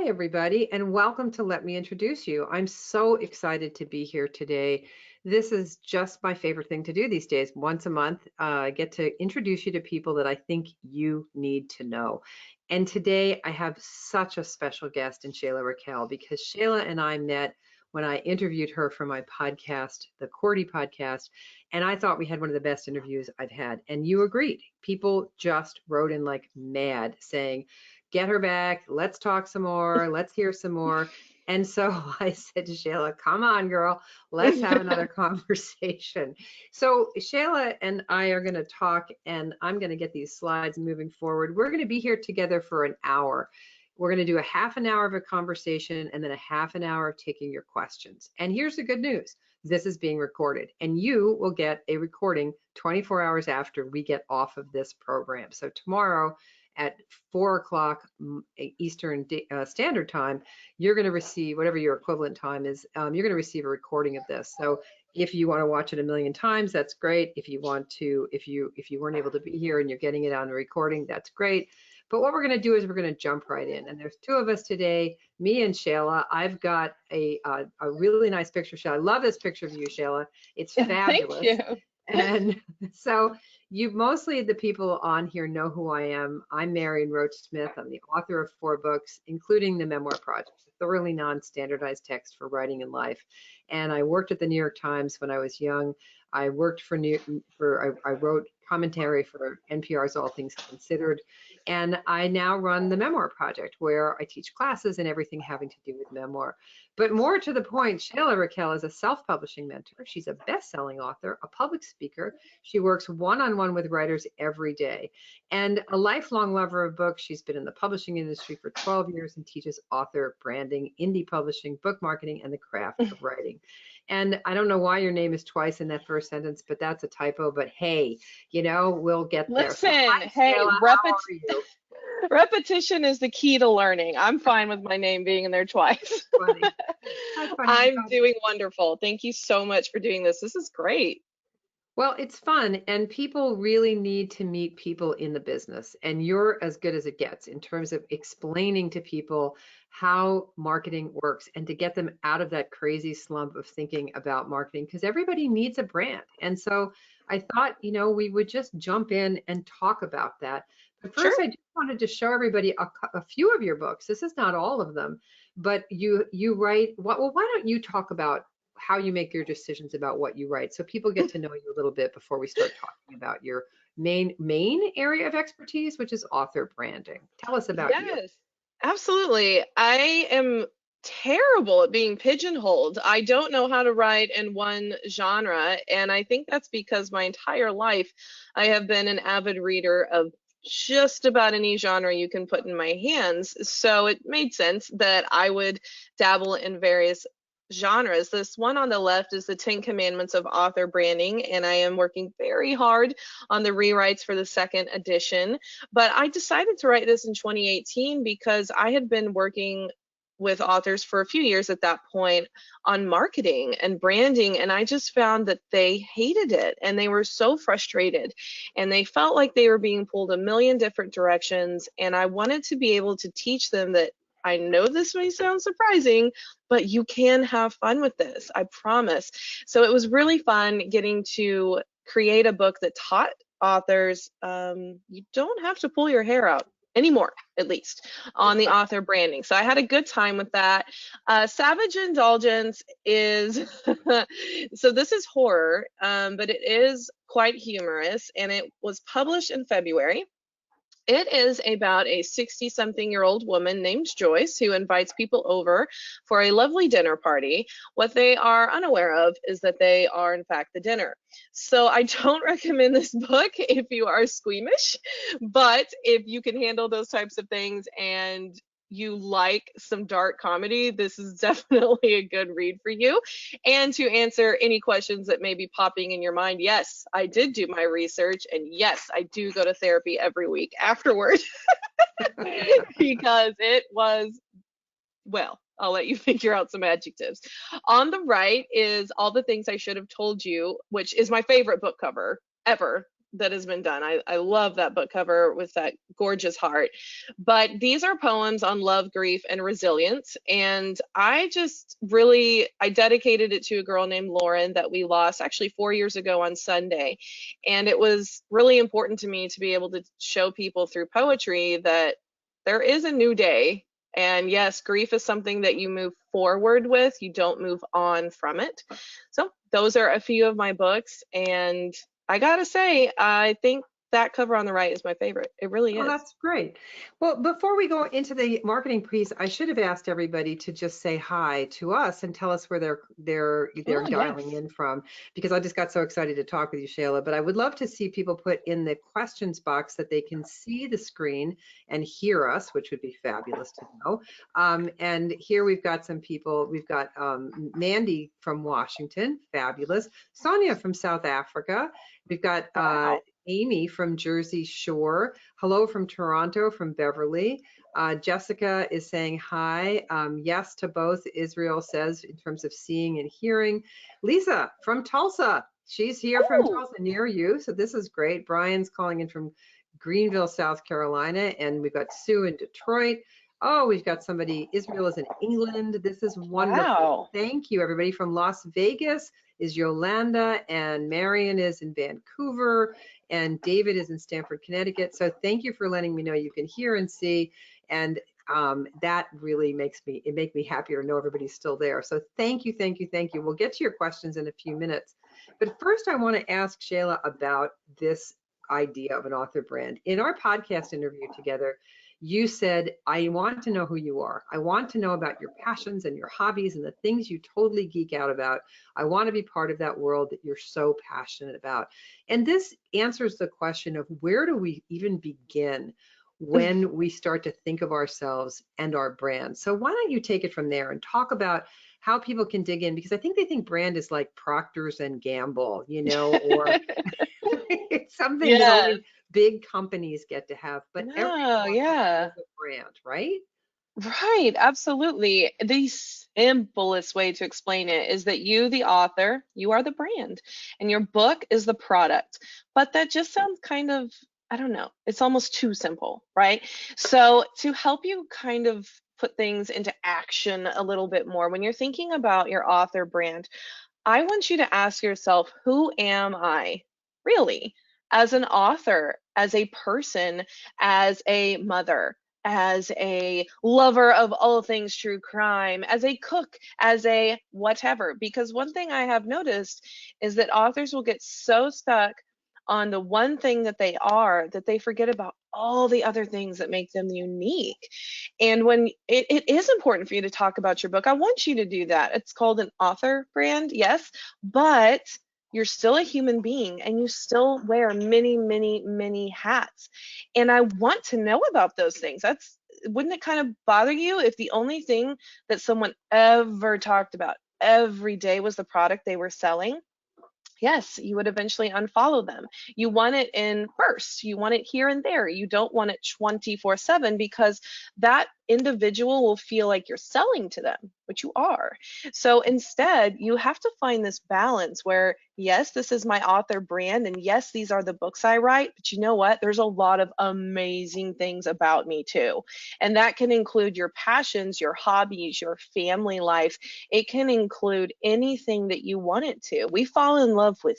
Hi, everybody, and welcome to Let Me Introduce You. I'm so excited to be here today. This is just my favorite thing to do these days. Once a month, I get to introduce you to people that I think you need to know. And today I have such a special guest in Shayla Raquel because Shayla and I met when I interviewed her for my podcast, the Cordy podcast, and I thought we had one of the best interviews I've had. And you agreed. People just wrote in like mad saying, get her back. Let's talk some more. Let's hear some more. And so I said to Shayla, come on, girl, let's have another conversation. So Shayla and I are going to talk, and I'm going to get these slides moving forward. We're going to be here together for an hour. We're going to do a half an hour of a conversation and then a half an hour of taking your questions. And here's the good news. This is being recorded, and you will get a recording 24 hours after we get off of this program. So tomorrow, at 4 o'clock Eastern Standard Time, you're going to receive whatever your equivalent time is. You're going to receive a recording of this. So if you want to watch it a million times, that's great. If you want to, if you weren't able to be here and you're getting it on the recording, that's great. But what we're going to do is we're going to jump right in. And there's two of us today, me and Shayla. I've got a really nice picture. Shayla, I love this picture of you, Shayla. It's fabulous. Thank you. And so mostly the people on here know who I am. I'm Marion Roach Smith. I'm the author of 4 books, including the Memoir Project, a thoroughly non-standardized text for writing in life. And I worked at the New York Times when I was young. I worked I wrote commentary for NPR's All Things Considered. And I now run the Memoir Project, where I teach classes and everything having to do with memoir. But more to the point, Shayla Raquel is a self-publishing mentor. She's a best-selling author, a public speaker. She works one-on-one with writers every day. And a lifelong lover of books. She's been in the publishing industry for 12 years and teaches author branding, indie publishing, book marketing, and the craft of writing. And I don't know why your name is twice in that first sentence, but that's a typo. But hey, we'll get there. Listen, So, hi, hey, Shayla, how are you? repetition is the key to learning. I'm fine with my name being in there twice. Funny. How funny. I'm doing wonderful. Thank you so much for doing this. This is great. Well, it's fun, and people really need to meet people in the business, and you're as good as it gets in terms of explaining to people how marketing works and to get them out of that crazy slump of thinking about marketing, because everybody needs a brand. And so I thought, we would just jump in and talk about that. But first, Sure. I just wanted to show everybody a few of your books. This is not all of them, but you write. Well, why don't you talk about how you make your decisions about what you write, so people get to know you a little bit before we start talking about your main area of expertise, which is author branding. Tell us about you. Yes, absolutely. I am terrible at being pigeonholed. I don't know how to write in one genre, and I think that's because my entire life I have been an avid reader of just about any genre you can put in my hands. So it made sense that I would dabble in various genres. This one on the left is the 10 Commandments of Author Branding, and I am working very hard on the rewrites for the second edition. But I decided to write this in 2018 because I had been working with authors for a few years at that point on marketing and branding, and I just found that they hated it and they were so frustrated and they felt like they were being pulled a million different directions. And I wanted to be able to teach them that I know this may sound surprising, but you can have fun with this, I promise. So it was really fun getting to create a book that taught authors you don't have to pull your hair out anymore, at least on the author branding. So I had a good time with that. Savage Indulgence is, so this is horror, but it is quite humorous, and it was published in February. It is about a 60-something-year-old woman named Joyce who invites people over for a lovely dinner party. What they are unaware of is that they are, in fact, the dinner. So I don't recommend this book if you are squeamish, but if you can handle those types of things and you like some dark comedy, this is definitely a good read for you. And to answer any questions that may be popping in your mind, yes, I did do my research, and yes, I do go to therapy every week afterward because it was, well, I'll let you figure out some adjectives. On the right is All the Things I Should Have Told You, which is my favorite book cover ever. that has been done. I love that book cover with that gorgeous heart. But these are poems on love, grief, and resilience. And I just really I dedicated it to a girl named Lauren that we lost actually 4 years ago on Sunday. And it was really important to me to be able to show people through poetry that there is a new day. And yes, grief is something that you move forward with, you don't move on from it. So those are a few of my books. And I gotta say, I think that cover on the right is my favorite. It really Oh, is. that's great. Well, before we go into the marketing piece, I should have asked everybody to just say hi to us and tell us where they're Oh, dialing yes. in from, because I just got so excited to talk with you, Shayla. But I would love to see people put in the questions box that they can see the screen and hear us, which would be fabulous to know. And here we've got some people. We've got Mandy from Washington, fabulous. Sonia from South Africa. We've got Wow. Amy from Jersey Shore. Hello from Toronto, from Beverly. Jessica is saying hi. Yes to both, Israel says, in terms of seeing and hearing. Lisa from Tulsa. She's here from Oh, Tulsa, near you. So this is great. Brian's calling in from Greenville, South Carolina. And we've got Sue in Detroit. Oh, we've got somebody. Israel is in England. This is wonderful. wow. Thank you, everybody. From Las Vegas is Yolanda, and Marion is in Vancouver, and David is in Stamford, Connecticut. So thank you for letting me know you can hear and see. And that really makes me happier to know everybody's still there. So thank you, thank you, thank you. We'll get to your questions in a few minutes. But first, I want to ask Shayla about this idea of an author brand. In our podcast interview together, you said, I want to know who you are. I want to know about your passions and your hobbies and the things you totally geek out about. I want to be part of that world that you're so passionate about. And this answers the question of, where do we even begin when we start to think of ourselves and our brand? So why don't you take it from there and talk about how people can dig in? Because I think they think brand is like Procter's and Gamble, or it's something that Yes. only big companies get to have, but every No, author has yeah. a brand, right? Right, absolutely. The simplest way to explain it is that you, the author, you are the brand, and your book is the product. But that just sounds kind of, I don't know, it's almost too simple, right? So, to help you kind of put things into action a little bit more, when you're thinking about your author brand, I want you to ask yourself, who am I really? As an author, as a person, as a mother, as a lover of all things true crime, as a cook, as a whatever. Because one thing I have noticed is that authors will get so stuck on the one thing that they are that they forget about all the other things that make them unique. And when it is important for you to talk about your book, I want you to do that. It's called an author brand, yes, but you're still a human being and you still wear many, many, many hats. And I want to know about those things. Wouldn't it kind of bother you if the only thing that someone ever talked about every day was the product they were selling? Yes, you would eventually unfollow them. You want it in bursts. You want it here and there. You don't want it 24/7 because that individual will feel like you're selling to them, which you are. So instead, you have to find this balance where, yes, this is my author brand, and yes, these are the books I write, but you know what? There's a lot of amazing things about me too. And that can include your passions, your hobbies, your family life. It can include anything that you want it to. We fall in love with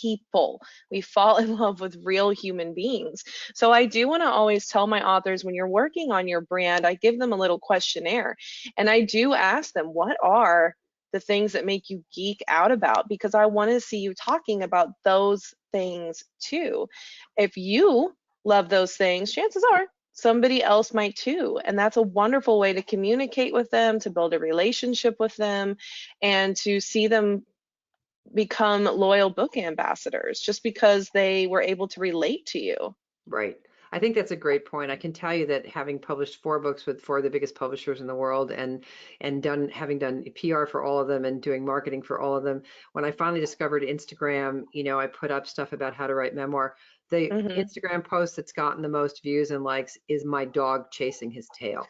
people. We fall in love with real human beings. So I do want to always tell my authors, when you're working on your brand, I give them a little questionnaire and I do ask them, what are the things that make you geek out about? Because I want to see you talking about those things too. If you love those things, chances are somebody else might too. And that's a wonderful way to communicate with them, to build a relationship with them, and to see them become loyal book ambassadors just because they were able to relate to you. Right. I think that's a great point. I can tell you that, having published 4 books with 4 of the biggest publishers in the world, and having done PR for all of them and doing marketing for all of them, when I finally discovered Instagram, I put up stuff about how to write memoir. The Hmm. Instagram post that's gotten the most views and likes is my dog chasing his tail.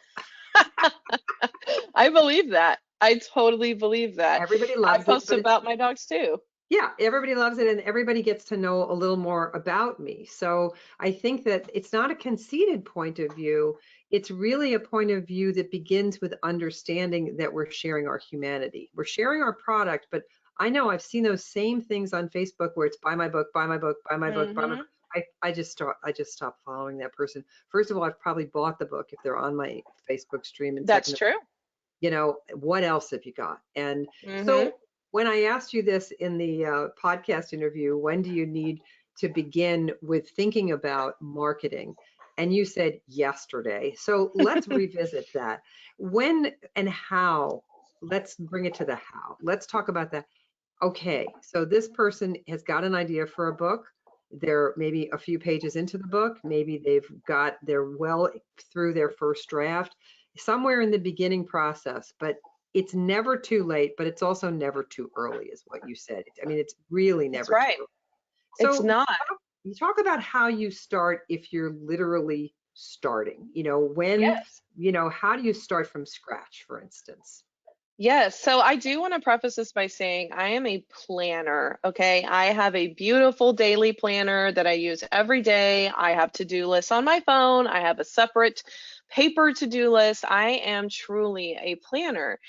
I believe that. I totally believe that. Everybody I loves it, post but it's about my dogs too. Yeah, everybody loves it and everybody gets to know a little more about me. So I think that it's not a conceited point of view. It's really a point of view that begins with understanding that we're sharing our humanity. We're sharing our product, but I know I've seen those same things on Facebook where it's buy my book, buy my book, buy my book, buy my book. Hmm. I just stopped following that person. First of all, I've probably bought the book if they're on my Facebook stream. And That's second, true. what else have you got? And Hmm. so when I asked you this in the podcast interview, when do you need to begin with thinking about marketing? And you said yesterday. So let's revisit that. When and how? Let's bring it to the how. Let's talk about that. Okay, so this person has got an idea for a book. They're maybe a few pages into the book. Maybe they're well through their first draft, somewhere in the beginning process, but it's never too late, but it's also never too early, is what you said. I mean, it's really That's never too right. early. It's So not. you talk about how you start if you're literally starting, Yes. how do you start from scratch, for instance? Yes, so I do want to preface this by saying I am a planner, okay? I have a beautiful daily planner that I use every day. I have to-do lists on my phone. I have a separate paper to-do list. I am truly a planner.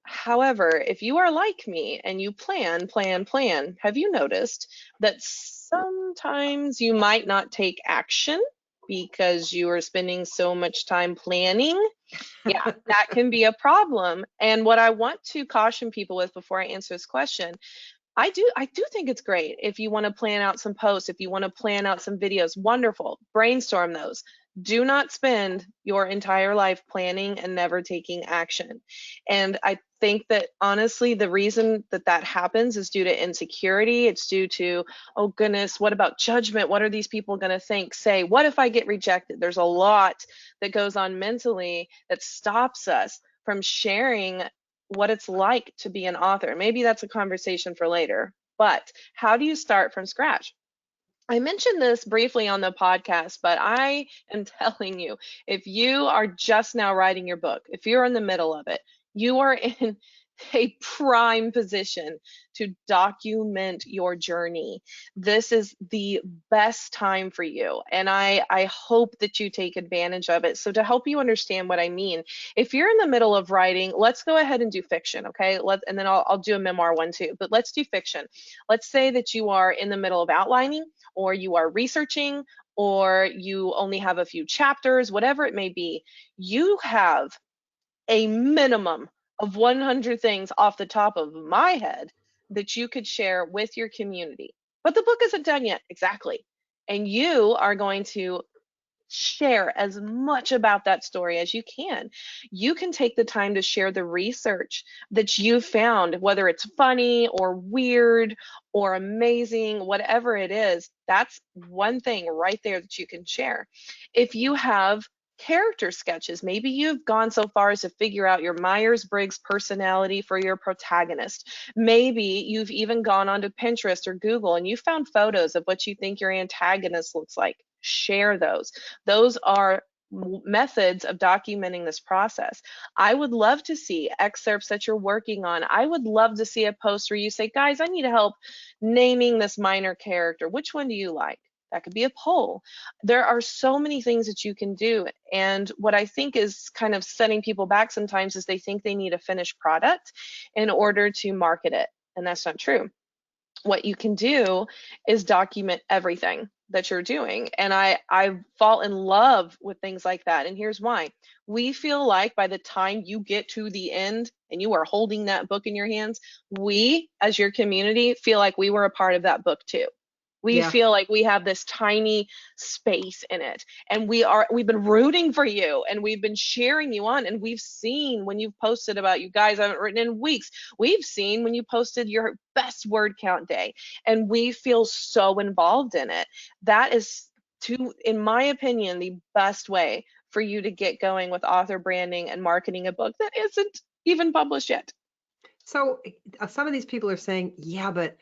However, if you are like me and you plan, plan, plan, have you noticed that sometimes you might not take action because you are spending so much time planning? Yeah, that can be a problem. And what I want to caution people with before I answer this question, I do think it's great if you want to plan out some posts, if you want to plan out some videos, wonderful. Brainstorm those. Do not spend your entire life planning and never taking action. And I think that honestly, the reason that that happens is due to insecurity. It's due to, oh goodness, what about judgment? What are these people going to think, say? What if I get rejected? There's a lot that goes on mentally that stops us from sharing what it's like to be an author. Maybe that's a conversation for later. But how do you start from scratch? I mentioned this briefly on the podcast, but I am telling you, if you are just now writing your book, if you're in the middle of it, you are in a prime position to document your journey. This is the best time for you, and I hope that you take advantage of it. So to help you understand what I mean, if you're in the middle of writing, let's go ahead and do fiction, okay? And then I'll do a memoir one too, but let's do fiction. Let's say that you are in the middle of outlining or you are researching, or you only have a few chapters, whatever it may be, you have a minimum of 100 things off the top of my head that you could share with your community. But the book isn't done yet, exactly. And you are going to share as much about that story as you can. You can take the time to share the research that you found, whether it's funny or weird or amazing, whatever it is. That's one thing right there that you can share. If you have character sketches, maybe you've gone so far as to figure out your Myers-Briggs personality for your protagonist. Maybe you've even gone onto Pinterest or Google and you found photos of what you think your antagonist looks like. Share those. Those are methods of documenting this process. I would love to see excerpts that you're working on. I would love to see a post where you say, guys, I need help naming this minor character. Which one do you like? That could be a poll. There are so many things that you can do. And what I think is kind of setting people back sometimes is they think they need a finished product in order to market it. And that's not true. What you can do is document everything that you're doing. And I fall in love with things like that. And here's why. We feel like by the time you get to the end and you are holding that book in your hands, we as your community feel like we were a part of that book too. We Yeah. feel like we have this tiny space in it, and we've been rooting for you, and we've been cheering you on, and we've seen when you've posted about you guys haven't written in weeks. We've seen when you posted your best word count day, and we feel so involved in it. That is, in my opinion, the best way for you to get going with author branding and marketing a book that isn't even published yet. So some of these people are saying, yeah, but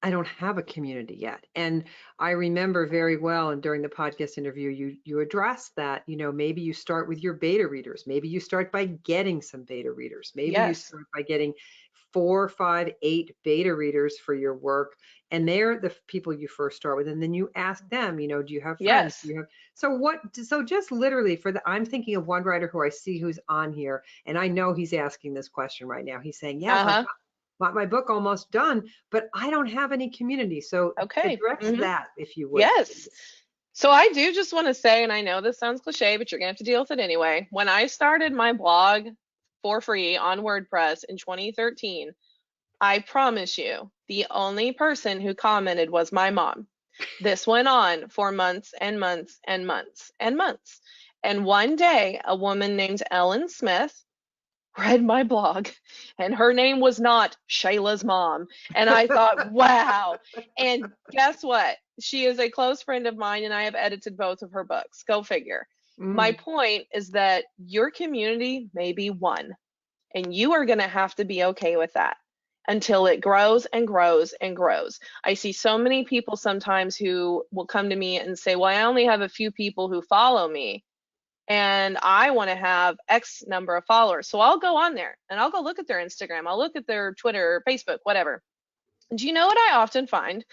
I don't have a community yet. And I remember very well, and during the podcast interview, you addressed that, maybe you start with your beta readers. Maybe you start by getting some beta readers. Maybe you Yes. start by getting 4, 5, 8 beta readers for your work, and they're the people you first start with, and then you ask them, do you have friends? Do Yes. you have so just literally I'm thinking of one writer who I see who's on here, and I know he's asking this question right now. He's saying, yes, I've Uh-huh. got my book almost done, but I don't have any community. So Okay. address that if you would, Yes. please. So I do just want to say, and I know this sounds cliche, but you're gonna have to deal with it anyway. When I started my blog for free on WordPress in 2013, I promise you, the only person who commented was my mom. This went on for months and months and months and months. And one day, a woman named Ellen Smith read my blog, and her name was not Shayla's mom. And I thought, wow. And guess what? She is a close friend of mine, and I have edited both of her books. Go figure. My Mm. point is that your community may be one, and you are going to have to be okay with that until it grows and grows and grows. I see so many people sometimes who will come to me and say, well, I only have a few people who follow me, and I want to have X number of followers. So I'll go on there and I'll go look at their Instagram, I'll look at their Twitter, Facebook, whatever. Do you know what I often find?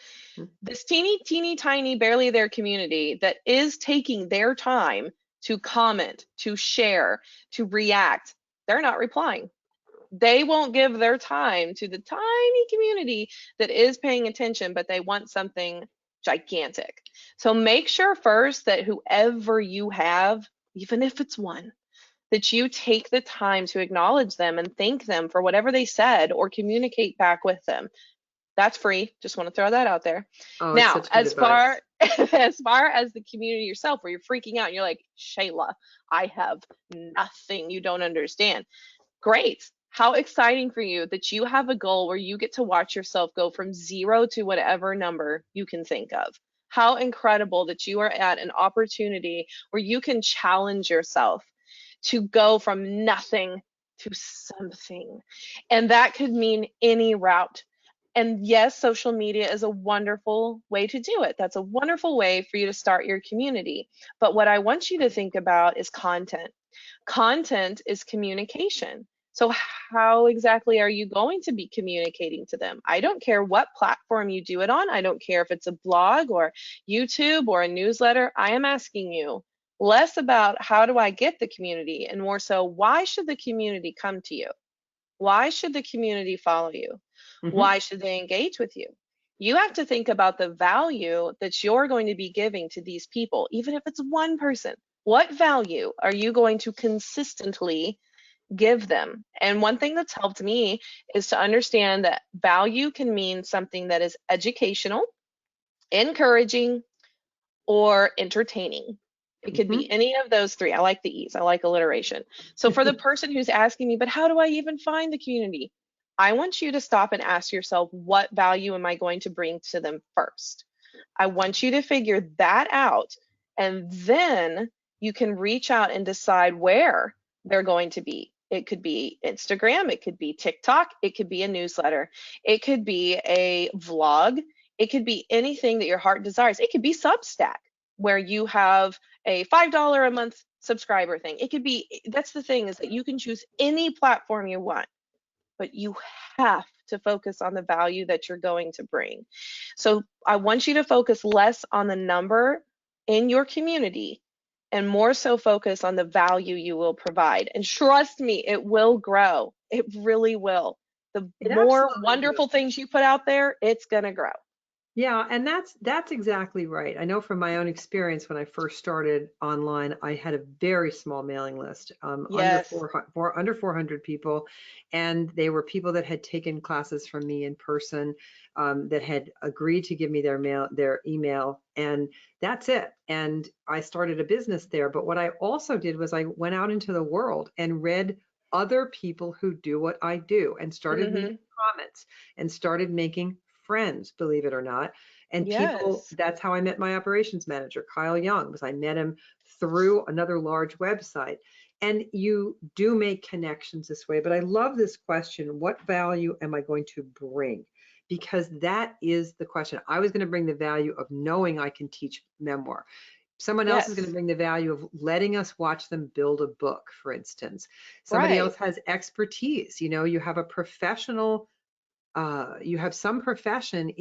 This teeny, teeny, tiny, barely there community that is taking their time to comment, to share, to react, they're not replying. They won't give their time to the tiny community that is paying attention, but they want something gigantic. So make sure first that whoever you have, even if it's one, that you take the time to acknowledge them and thank them for whatever they said or communicate back with them. That's free. Just want to throw that out there. Oh, it's Now, such good as advice. far as far as the community yourself, where you're freaking out and you're like, Shayla, I have nothing. You don't understand. Great. How exciting for you that you have a goal where you get to watch yourself go from 0 to whatever number you can think of. How incredible that you are at an opportunity where you can challenge yourself to go from nothing to something. And that could mean any route. And yes, social media is a wonderful way to do it. That's a wonderful way for you to start your community. But what I want you to think about is content. Content is communication. So, how exactly are you going to be communicating to them? I don't care what platform you do it on. I don't care if it's a blog or YouTube or a newsletter. I am asking you less about how do I get the community and more so, why should the community come to you? Why should the community follow you? Hmm. Why should they engage with you? You have to think about the value that you're going to be giving to these people, even if it's one person. What value are you going to consistently give them? And one thing that's helped me is to understand that value can mean something that is educational, encouraging, or entertaining. It could be Hmm. any of those three. I like the E's, I like alliteration. So for the person who's asking me, but how do I even find the community? I want you to stop and ask yourself, what value am I going to bring to them first? I want you to figure that out, and then you can reach out and decide where they're going to be. It could be Instagram, it could be TikTok, it could be a newsletter, it could be a vlog, it could be anything that your heart desires. It could be Substack, where you have a $5 a month subscriber thing. It could be, that's the thing, is that you can choose any platform you want, but you have to focus on the value that you're going to bring. So I want you to focus less on the number in your community and more so focus on the value you will provide. And trust me, it will grow. It really will. The It more absolutely will. wonderful things you put out there, it's going to grow. Yeah, and that's exactly right. I know from my own experience when I first started online, I had a very small mailing list, Yes. under 400 people, and they were people that had taken classes from me in person, that had agreed to give me their email, and that's it. And I started a business there. But what I also did was I went out into the world and read other people who do what I do, and started leaving Hmm. comments and started making friends, believe it or not. And Yes. that's how I met my operations manager, Kyle Young, because I met him through another large website. And you do make connections this way. But I love this question, what value am I going to bring? Because that is the question. I was going to bring the value of knowing I can teach memoir. Someone else is going to Yes. bring the value of letting us watch them build a book, for instance. Somebody Right. else has expertise. You have a professional, you have some profession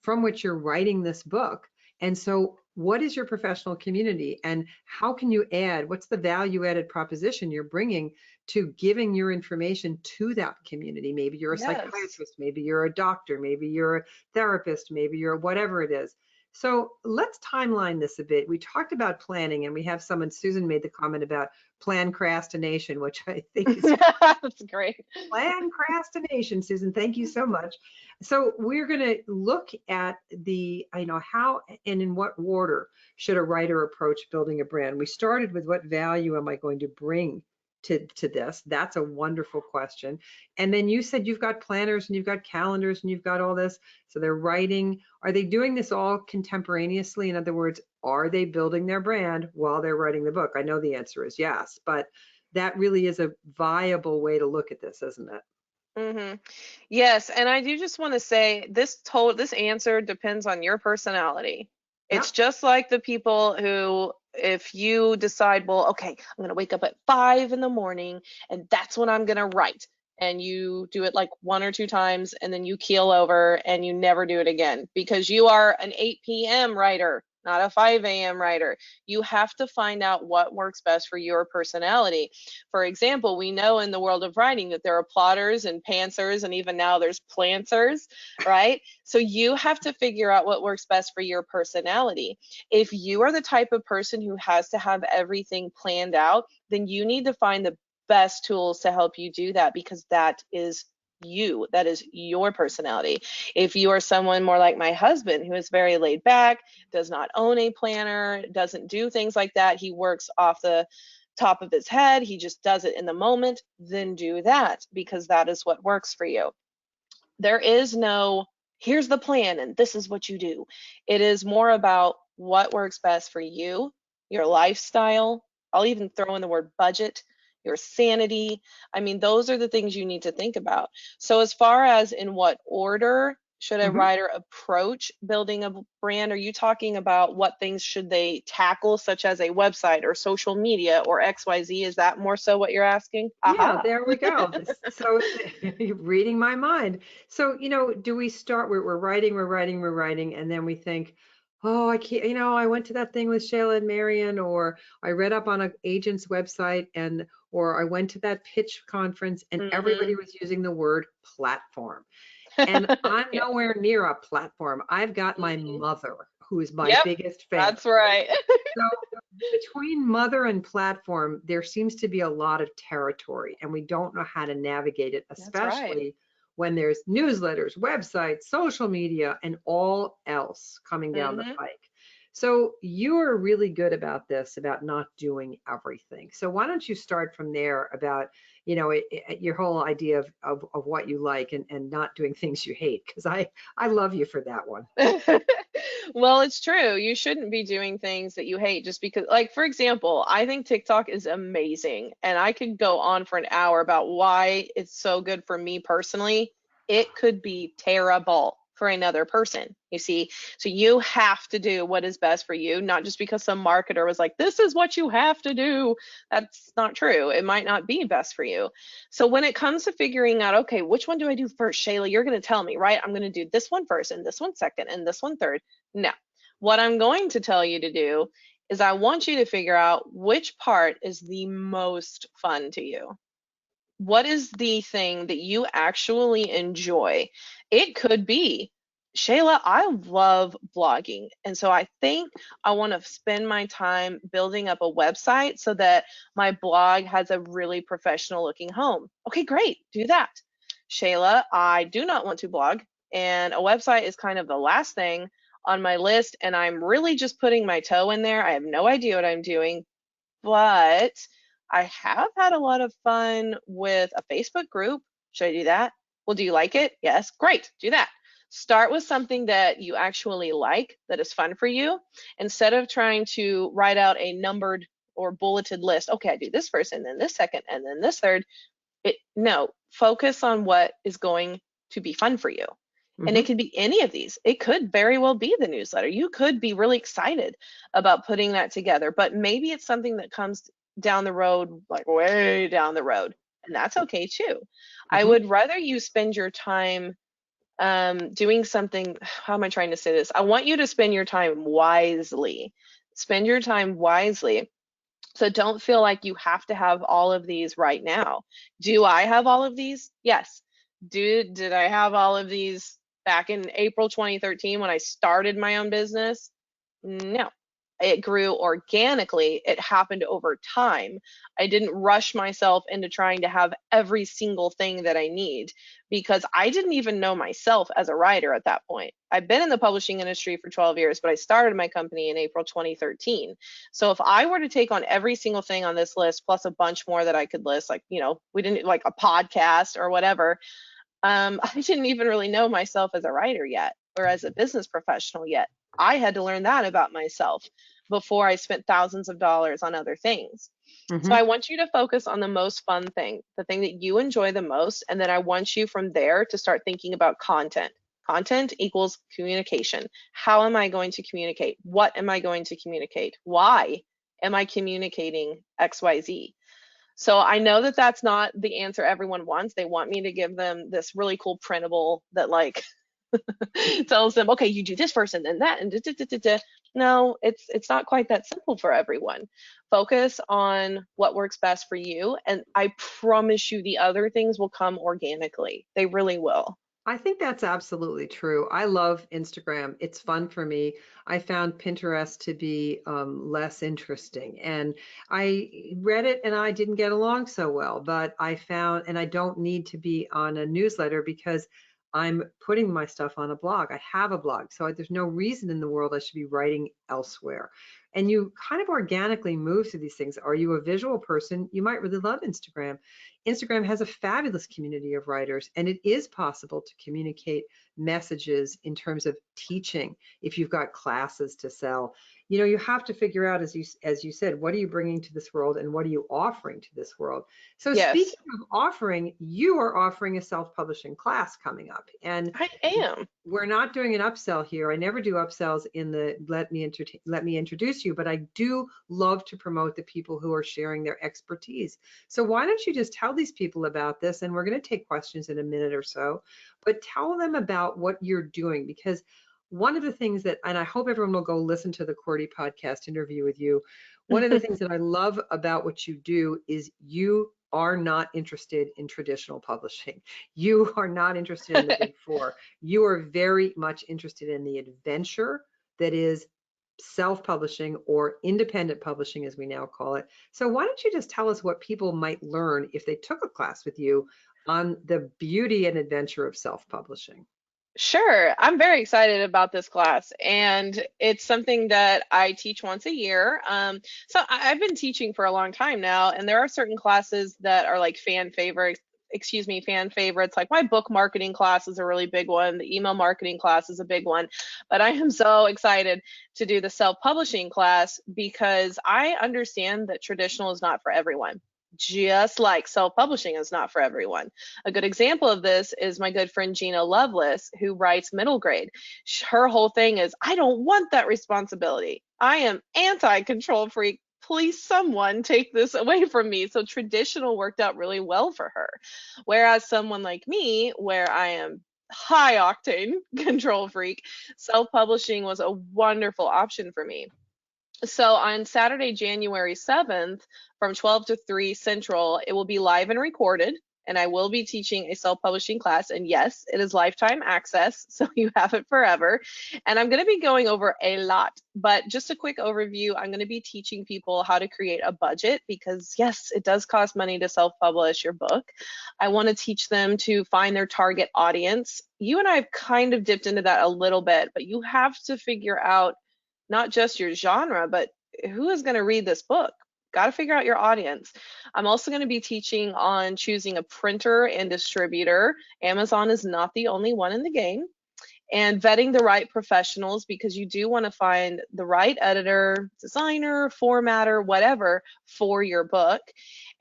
from which you're writing this book. And so what is your professional community, and how can you add, what's the value added proposition you're bringing to giving your information to that community? Maybe you're a Yes. psychiatrist, maybe you're a doctor, maybe you're a therapist, maybe you're whatever it is. So let's timeline this a bit. We talked about planning, and we have someone, Susan made the comment about procrastination, which I think is That's great. procrastination, Susan. Thank you so much. So we're going to look at how and in what order should a writer approach building a brand. We started with what value am I going to bring to this? That's a wonderful question. And then you said you've got planners and you've got calendars and you've got all this. So they're writing. Are they doing this all contemporaneously? In other words, are they building their brand while they're writing the book? I know the answer is yes, but that really is a viable way to look at this, isn't it? Hmm. Yes, and I do just want to say this answer depends on your personality. It's Yep. just like the people who, if you decide, well, okay, I'm gonna wake up at 5 in the morning and that's when I'm gonna write, and you do it like 1 or 2 times and then you keel over and you never do it again because you are an 8 p.m. writer, not a 5 a.m. writer. You have to find out what works best for your personality. For example, we know in the world of writing that there are plotters and pantsers, and even now there's planters, right? So you have to figure out what works best for your personality. If you are the type of person who has to have everything planned out, then you need to find the best tools to help you do that, because that is you. That is your personality. If you are someone more like my husband, who is very laid back, does not own a planner, doesn't do things like that, he works off the top of his head, he just does it in the moment, then do that, because that is what works for you. There is no, here's the plan and this is what you do. It is more about what works best for you, your lifestyle. I'll even throw in the word budget, your sanity. I mean, those are the things you need to think about. So, as far as in what order should a Mhm. writer approach building a brand, are you talking about what things should they tackle, such as a website or social media or XYZ? Is that more so what you're asking? Yeah, Aha. there we go. So you're reading my mind. So, do we start, we're writing, we're writing, and then we think, oh, I can't, I went to that thing with Shayla and Marion, or I read up on an agent's website, or I went to that pitch conference and everybody Hmm. was using the word platform. And I'm Yeah. nowhere near a platform. I've got my Mhm. mother, who is my Yep, biggest fan. that's right. So between mother and platform, there seems to be a lot of territory, and we don't know how to navigate it, That's right. especially when there's newsletters, websites, social media, and all else coming down the Hmm. pike. So you are really good about this, about not doing everything. So why don't you start from there about, your whole idea of what you like, and not doing things you hate, because I love you for that one. Well, it's true. You shouldn't be doing things that you hate just because, like, for example, I think TikTok is amazing, and I could go on for an hour about why it's so good for me personally. It could be terrible for another person, you see. So you have to do what is best for you, not just because some marketer was like, this is what you have to do. That's not true. It might not be best for you. So when it comes to figuring out, okay, which one do I do first, Shayla? You're going to tell me, right? I'm going to do this one first, and this one second, and this one third. No. What I'm going to tell you to do is I want you to figure out which part is the most fun to you. What is the thing that you actually enjoy? It could be, Shayla, I love blogging. And so I think I want to spend my time building up a website so that my blog has a really professional looking home. Okay, great, do that. Shayla, I do not want to blog, and a website is kind of the last thing on my list. And I'm really just putting my toe in there. I have no idea what I'm doing, but I have had a lot of fun with a Facebook group. Should I do that? Well, do you like it? Yes. Great. Do that. Start with something that you actually like, that is fun for you, instead of trying to write out a numbered or bulleted list. Okay, I do this first, and then this second, and then this third. No, focus on what is going to be fun for you. And it Hmm. could be any of these. It could very well be the newsletter. You could be really excited about putting that together, but maybe it's something that comes down the road, like way down the road. And that's okay too. I Hmm. would rather you spend your time doing something. How am I trying to say this? I want you to spend your time wisely. Spend your time wisely. So don't feel like you have to have all of these right now. Do I have all of these? Yes. Did I have all of these back in April 2013 when I started my own business? No. It grew organically. It happened over time. I didn't rush myself into trying to have every single thing that I need because I didn't even know myself as a writer at that point. I've been in the publishing industry for 12 years, but I started my company in April 2013. So if I were to take on every single thing on this list, plus a bunch more that I could list, like, we didn't like a podcast or whatever, I didn't even really know myself as a writer yet or as a business professional yet. I had to learn that about myself before I spent thousands of dollars on other things. So I Hmm. want you to focus on the most fun thing, the thing that you enjoy the most. And then I want you from there to start thinking about content. Content equals communication. How am I going to communicate? What am I going to communicate? Why am I communicating XYZ? So I know that that's not the answer everyone wants. They want me to give them this really cool printable that like tells them, okay, you do this first and then that and da, da, da, da, da. No, it's not quite that simple for everyone. Focus on what works best for you, and I promise you the other things will come organically. They really will. I think that's absolutely true. I love Instagram. It's fun for me. I found Pinterest to be less interesting. And I read it and I didn't get along so well, but I found, and I don't need to be on a newsletter because I'm putting my stuff on a blog. I have a blog. So there's no reason in the world I should be writing elsewhere. And you kind of organically move through these things. Are you a visual person? You might really love Instagram. Instagram has a fabulous community of writers, and it is possible to communicate messages in terms of teaching if you've got classes to sell. You know, you have to figure out, as you said, what are you bringing to this world and what are you offering to this world? So Yes, speaking of offering, you are offering a self-publishing class coming up, and I am. we're not doing an upsell here. I never do upsells in the let me introduce you, but I do love to promote the people who are sharing their expertise. So why don't you just tell these people about this? And we're going to take questions in a minute or so, but tell them about what you're doing because one of the things that, and I hope everyone will go listen to the Cordy podcast interview with you. One of the things that I love about what you do is you are not interested in traditional publishing. You are not interested in the big four. You are very much interested in the adventure that is self-publishing or independent publishing, as we now call it. So why don't you just tell us what people might learn if they took a class with you on the beauty and adventure of self-publishing? Sure, I'm very excited about this class, and it's something that I teach once a year. I've been teaching for a long time now, and there are certain classes that are like fan favorites. Excuse me, fan favorites. Like my book marketing class is a really big one. The email marketing class is a big one. But I am so excited to do the self-publishing class because I understand that traditional is not for everyone. Just like self-publishing is not for everyone. A good example of this is my good friend Gina Lovelace, who writes middle grade. Her whole thing is, I don't want that responsibility. I am anti-control freak. Please, someone take this away from me. So traditional worked out really well for her. Whereas someone like me, where I am high octane control freak, self-publishing was a wonderful option for me. So on Saturday, January 7th, from 12 to 3 Central, it will be live and recorded. And I will be teaching a self publishing class. And yes, it is lifetime access. So you have it forever. And I'm going to be going over a lot. But just a quick overview, I'm going to be teaching people how to create a budget because, yes, it does cost money to self publish your book. I want to teach them to find their target audience. You and I have kind of dipped into that a little bit, but you have to figure out not just your genre, but who is going to read this book? Got to figure out your audience. I'm also going to be teaching on choosing a printer and distributor. Amazon is not the only one in the game. And vetting the right professionals because you do want to find the right editor, designer, formatter, whatever for your book.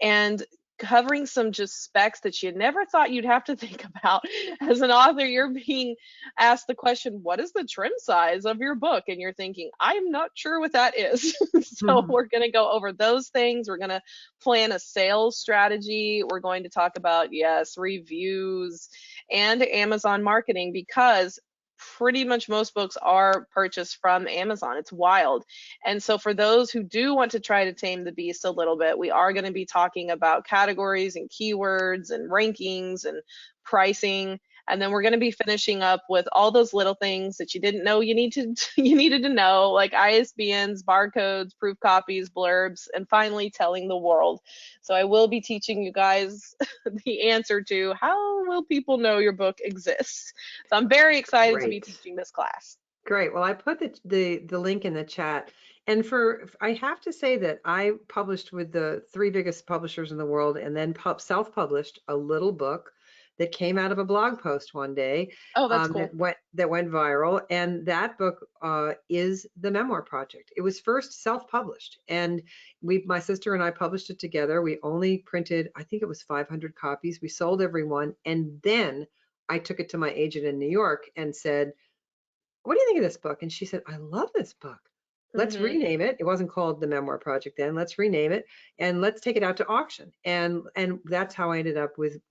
And covering some just specs that you never thought you'd have to think about. As an author, you're being asked the question, what is the trim size of your book? And you're thinking, I'm not sure what that is. So we're going to go over those things. We're going to plan a sales strategy. We're going to talk about, yes, reviews and Amazon marketing, because pretty much most books are purchased from Amazon. It's wild. And so for those who do want to try to tame the beast a little bit, we are going to be talking about categories and keywords and rankings and pricing. And then we're going to be finishing up with all those little things that you didn't know you needed to know, like ISBNs, barcodes, proof copies, blurbs, and finally telling the world. So I will be teaching you guys the answer to how will people know your book exists. So I'm very excited to be Great. teaching this class. Great. Well, I put the link in the chat. And I have to say that I published with the three biggest publishers in the world, and then self-published a little book that came out of a blog post one day, Oh, that's cool. that went viral. And that book is the Memoir Project. It was first self-published, and my sister and I published it together. We only printed, I think it was 500 copies. We sold every one, and then I took it to my agent in New York and said, what do you think of this book? And she said, I love this book. Let's Hmm. rename it. It wasn't called the Memoir Project then. Let's rename it and let's take it out to auction. And that's how I ended up with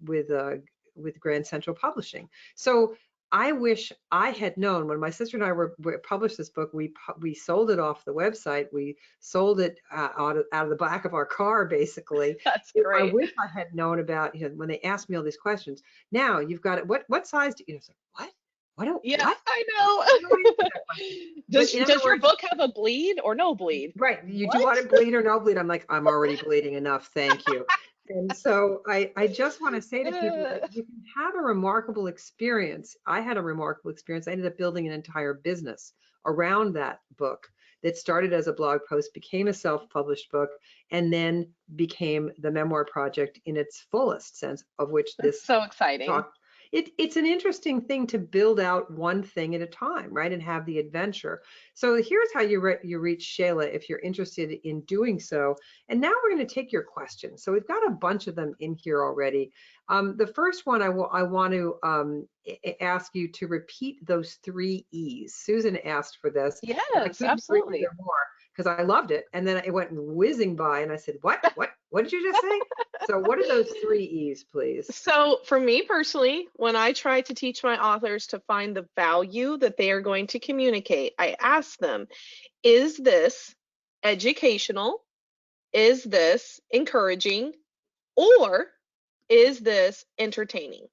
Grand Central Publishing. So I wish I had known when my sister and I were published this book. We sold it off the website. We sold it out of the back of our car, basically. That's I great. wish I had known about, when they asked me all these questions. Now you've got it. What size do you know? It's like, what? Yeah, What? I I have no idea know. that question. But Does in other does your words, book have a bleed or no bleed? right, you do What? want to bleed or no bleed? I'm like, I'm already bleeding enough, thank you. And so I just want to say to people that you can have a remarkable experience. I had a remarkable experience. I ended up building an entire business around that book that started as a blog post, became a self-published book, and then became the Memoir Project in its fullest sense, of which That's this so exciting. talk. It's an interesting thing to build out one thing at a time, right? And have the adventure. So here's how you reach Shayla if you're interested in doing so. And now we're going to take your questions. So we've got a bunch of them in here already. The first one I want to ask you to repeat those 3 E's. Susan asked for this, and I Yes, couldn't agree with absolutely. her more because I loved it. And then it went whizzing by, and I said, What did you just say?" So what are those 3 E's, please? So for me personally, when I try to teach my authors to find the value that they are going to communicate, I ask them, is this educational? Is this encouraging? Or is this entertaining?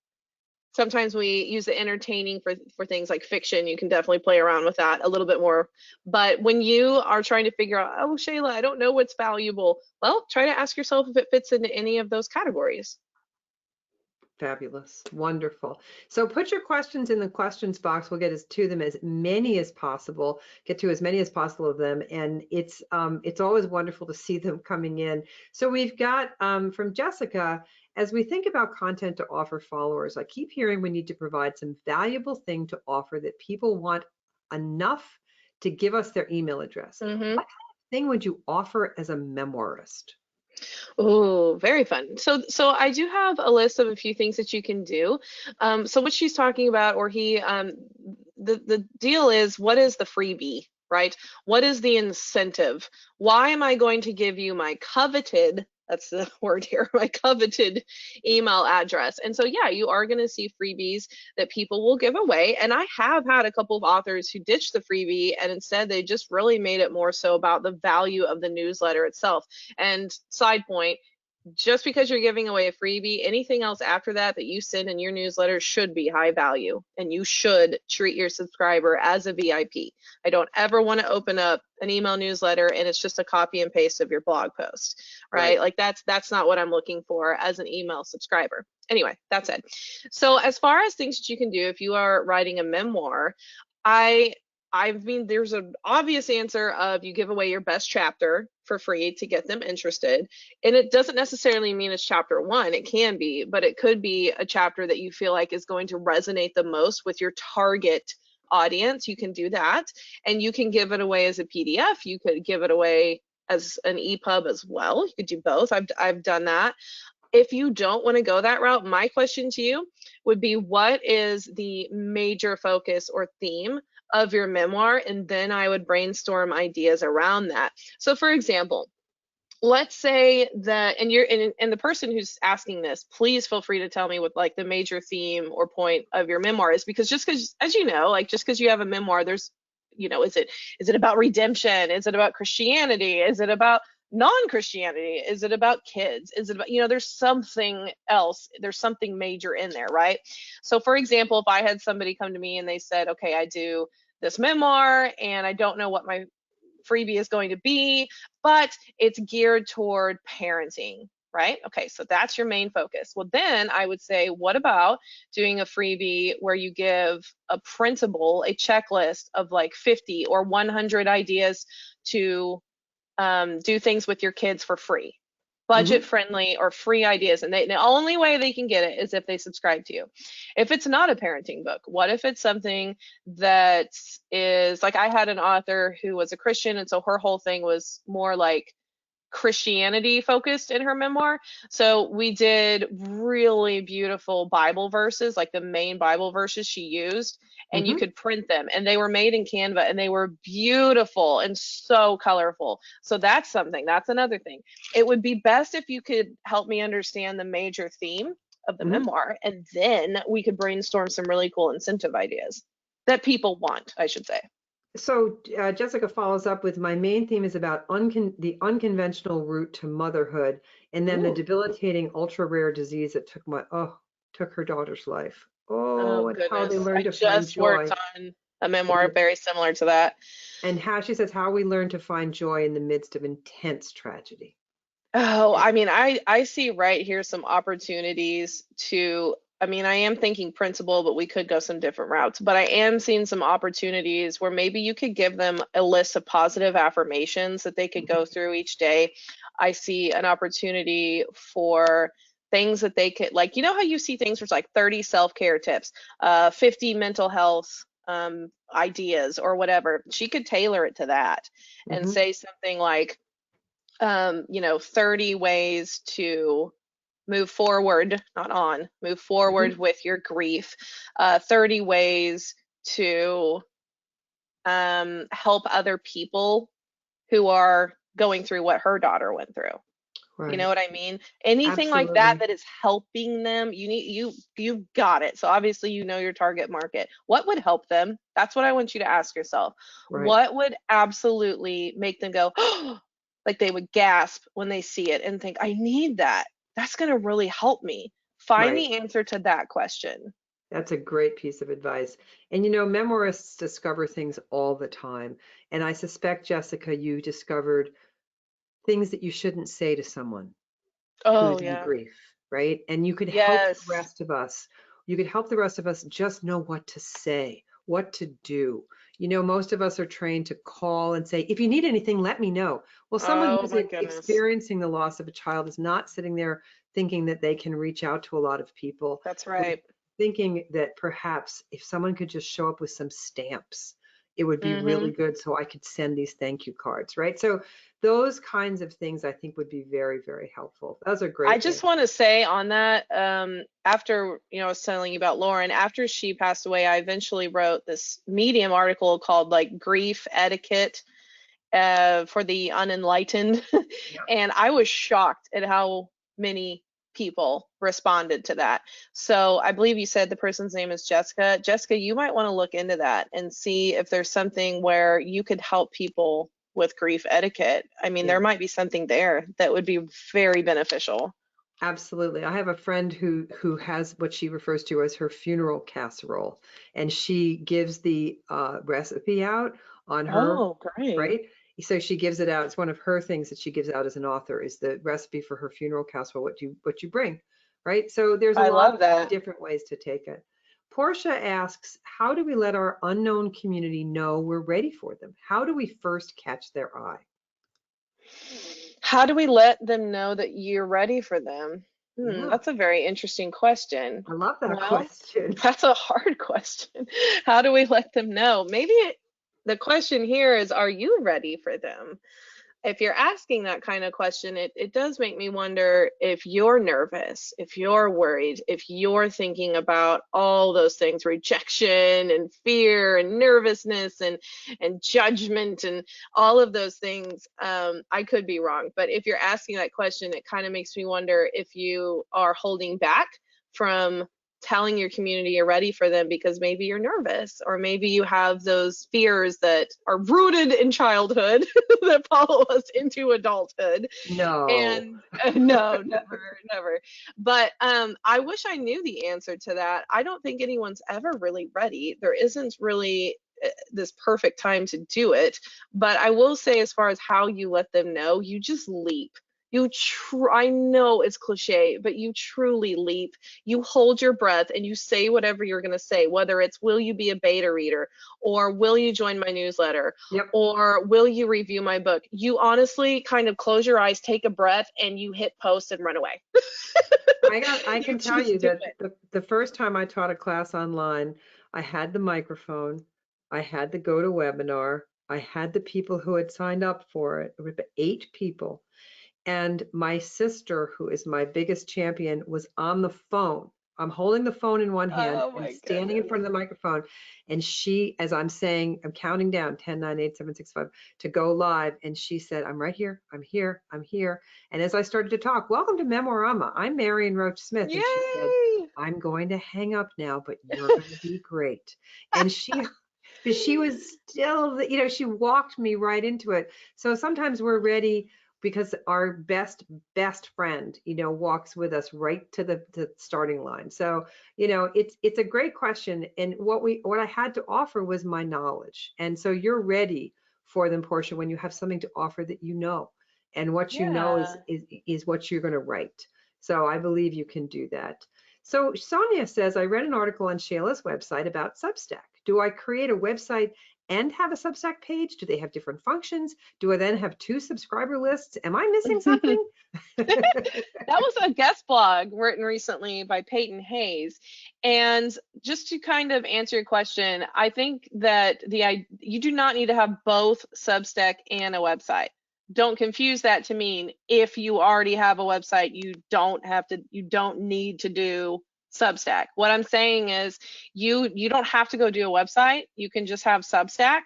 Sometimes we use the entertaining for things like fiction. You can definitely play around with that a little bit more. But when you are trying to figure out, oh, Shayla, I don't know what's valuable, well, try to ask yourself if it fits into any of those categories. Fabulous. Wonderful. So put your questions in the questions box. We'll get to them as many as possible, get to as many as possible of them. And it's always wonderful to see them coming in. So we've got from Jessica, as we think about content to offer followers, I keep hearing we need to provide some valuable thing to offer that people want enough to give us their email address. Hmm. What kind of thing would you offer as a memoirist? Oh, very fun. So I do have a list of a few things that you can do. So what she's talking about, or the deal is, what is the freebie, right? What is the incentive? Why am I going to give you my coveted, that's the word here, my coveted email address? And so, yeah, you are going to see freebies that people will give away. And I have had a couple of authors who ditched the freebie and instead they just really made it more so about the value of the newsletter itself. And side point, just because you're giving away a freebie, anything else after that that you send in your newsletter should be high value, and you should treat your subscriber as a VIP. I don't ever want to open up an email newsletter and it's just a copy and paste of your blog post, right? Right. Like that's not what I'm looking for as an email subscriber. Anyway, that's it. So as far as things that you can do if you are writing a memoir, I I mean, there's an obvious answer of you give away your best chapter for free to get them interested. And it doesn't necessarily mean it's chapter one. It can be, but it could be a chapter that you feel like is going to resonate the most with your target audience. You can do that. And you can give it away as a PDF. You could give it away as an EPUB as well. You could do both. I've done that. if you don't want to go that route, my question to you would be, what is the major focus or theme of your memoir? And then I would brainstorm ideas around that. So, for example, let's say that, and and the person who's asking this, please feel free to tell me what like the major theme or point of your memoir is, because just because, as you know, like just because you have a memoir, there's, is it about redemption? Is it about Christianity? Is it about non-Christianity? Is it about kids? Is it about, there's something else, there's something major in there, right? So for example, if I had somebody come to me and they said, okay, I do this memoir and I don't know what my freebie is going to be, but it's geared toward parenting, right? Okay, so that's your main focus. Well, then I would say, what about doing a freebie where you give a printable, a checklist of like 50 or 100 ideas to do things with your kids for free, budget Hmm. friendly or free ideas. And the only way they can get it is if they subscribe to you. If it's not a parenting book, what if it's something that is like, I had an author who was a Christian, and so her whole thing was more like Christianity focused in her memoir. So we did really beautiful Bible verses, like the main Bible verses she used, and you Hmm. could print them. And they were made in Canva and they were beautiful and so colorful. So that's something, that's another thing. It would be best if you could help me understand the major theme of the Hmm. memoir, and then we could brainstorm some really cool incentive ideas that people want, I should say. So Jessica follows up with my main theme is about the unconventional route to motherhood, and then the Ooh. debilitating ultra rare disease that took her daughter's life. Oh Oh, and how they goodness. learned I to find just worked joy, on a memoir and very similar to that. how she says how we learn to find joy in the midst of intense tragedy. Oh, I mean, I see right here some opportunities to, I mean, I am thinking principal, but we could go some different routes. But I am seeing some opportunities where maybe you could give them a list of positive affirmations that they could go through each day. I see an opportunity for things that they could, like, you know how you see things where it's like 30 self-care tips, 50 mental health ideas or whatever. She could tailor it to that and Hmm. say something like, 30 ways to move forward, not on, move forward Hmm. with your grief, 30 ways to help other people who are going through what her daughter went through. You know Right. what I mean? Anything like that Absolutely. that is helping them, you've got it. So obviously you know your target market. What would help them? That's what I want you to ask yourself. Right. What would absolutely make them go, like they would gasp when they see it and think, I need that. That's going to really help me. Find Right. the answer to that question. That's a great piece of advice. And memoirists discover things all the time. And I suspect, Jessica, you discovered things that you shouldn't say to someone Oh, who's in yeah. grief, right? And you could help the Yes. rest of us. You could help the rest of us just know what to say, what to do. Most of us are trained to call and say, if you need anything, let me know. Well, someone Oh, who's my goodness. experiencing the loss of a child is not sitting there thinking that they can reach out to a lot of people. That's We're right. thinking that perhaps if someone could just show up with some stamps, it would be Hmm. really good so I could send these thank you cards, right? So those kinds of things I think would be very, very helpful. Those are I great just things. want to say on that, after, I was telling you about Lauren, after she passed away, I eventually wrote this Medium article called like Grief Etiquette for the Unenlightened. Yeah. And I was shocked at how many people responded to that. So I believe you said the person's name is Jessica. Jessica, you might want to look into that and see if there's something where you could help people with grief etiquette. I mean, there Yeah. might be something there that would be very beneficial. Absolutely. I have a friend who has what she refers to as her funeral casserole, and she gives the recipe out on her, Oh, great. right? So she gives it out. It's one of her things that she gives out as an author is the recipe for her funeral casserole, what you bring, right? So there's a I lot love of that. different ways to take it. Portia asks, how do we let our unknown community know we're ready for them? How do we first catch their eye? How do we let them know that you're ready for them? Yeah, That's a very interesting question. I love that Well, question. that's a hard question. How do we let them know? Maybe the question here is, are you ready for them? if you're asking that kind of question, it does make me wonder if you're nervous, if you're worried, if you're thinking about all those things, rejection and fear and nervousness and judgment and all of those things. I could be wrong, but if you're asking that question, it kind of makes me wonder if you are holding back from telling your community you're ready for them because maybe you're nervous, or maybe you have those fears that are rooted in childhood that follow us into adulthood. No. And no, never, never. But I wish I knew the answer to that. I don't think anyone's ever really ready. There isn't really this perfect time to do it. But I will say, as far as how you let them know, you just leap. I know it's cliche, but you truly leap. You hold your breath and you say whatever you're going to say, whether it's, will you be a beta reader, or will you join my newsletter, Yep. or will you review my book? You honestly kind of close your eyes, take a breath, and you hit post and run away. I You can tell just you do that it. the first time I taught a class online, I had the microphone, I had the GoToWebinar, I had the people who had signed up for it. It was 8 people. And my sister, who is my biggest champion, was on the phone. I'm holding the phone in one hand Oh and my standing in goodness. front of the microphone. And she, as I'm saying, I'm counting down 10, 9, 8, 7, 6, 5 to go live. And she said, I'm right here. I'm here. I'm here. And as I started to talk, welcome to Memoirama. I'm Marion Roach Smith. And she said, Yay! I'm going to hang up now, but you're going to be great. And but she was still, she walked me right into it. So sometimes we're ready because our best friend, walks with us right to the starting line. So, it's a great question. And what I had to offer was my knowledge. And so you're ready for them, Portia, when you have something to offer that you know. And what you know is Yeah. is what you're going to write. So I believe you can do that. So Sonia says, I read an article on Shayla's website about Substack. Do I create a website and have a Substack page? Do they have different functions? Do I then have 2 subscriber lists? Am I missing something? That was a guest blog written recently by Peyton Hayes. And just to kind of answer your question, I think that you do not need to have both Substack and a website. Don't confuse that to mean if you already have a website, you don't need to do Substack. What I'm saying is you don't have to go do a website. You can just have Substack,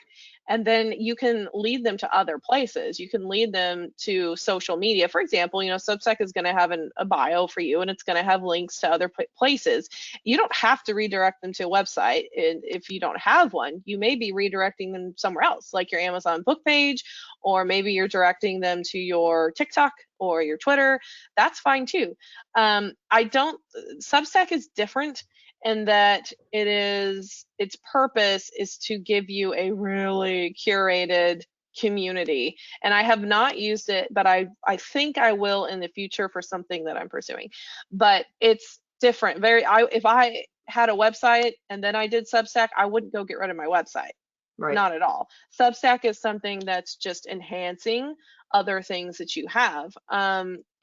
and then you can lead them to other places. You can lead them to social media. For example, Substack is going to have a bio for you, and it's going to have links to other places. You don't have to redirect them to a website. And if you don't have one, you may be redirecting them somewhere else, like your Amazon book page, or maybe you're directing them to your TikTok or your Twitter. That's fine too. I don't, Substack is different in that its purpose is to give you a really curated community. And I have not used it, but I think I will in the future for something that I'm pursuing. But it's different. If I had a website and then I did Substack, I wouldn't go get rid of my website. Right. Not at all. Substack is something that's just enhancing other things that you have.